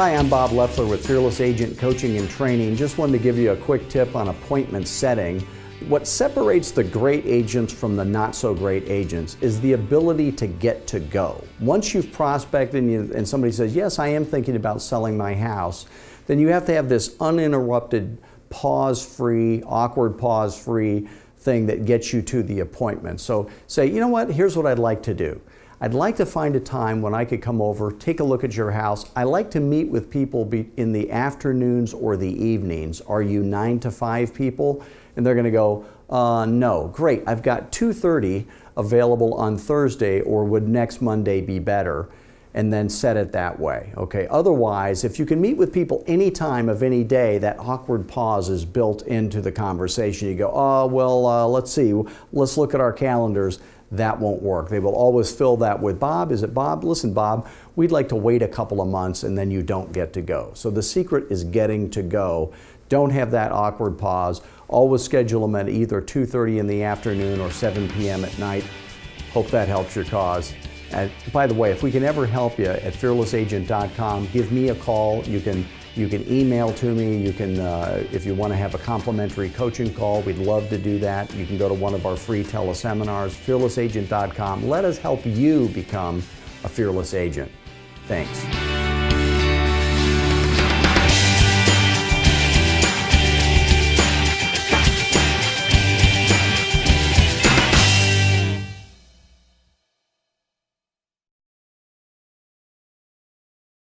Hi, I'm Bob Loeffler with Fearless Agent Coaching and Training. Just wanted to give you a quick tip on appointment setting. What separates the great agents from the not so great agents is the ability to get to go. Once you've prospected and somebody says, yes, I am thinking about selling my house, then you have to have this uninterrupted, pause-free, awkward pause-free thing that gets you to the appointment. So say, you know what, here's what I'd like to do. I'd like to find a time when I could come over, take a look at your house. I like to meet with people in the afternoons or the evenings. Are you 9 to 5 people? And they're going to go, no. Great, I've got 2:30 available on Thursday, or would next Monday be better? And then set it that way, okay? Otherwise, if you can meet with people any time of any day, that awkward pause is built into the conversation. You go, oh, well, let's see, let's look at our calendars. That won't work. They will always fill that with, Bob, is it Bob? Listen, Bob, we'd like to wait a couple of months, and then you don't get to go. So the secret is getting to go. Don't have that awkward pause. Always schedule them at either 2:30 in the afternoon or 7 p.m. at night. Hope that helps your cause. And by the way, if we can ever help you at fearlessagent.com, give me a call. You can email to me. You can, if you want to have a complimentary coaching call, we'd love to do that. You can go to one of our free teleseminars, fearlessagent.com. Let us help you become a fearless agent. Thanks.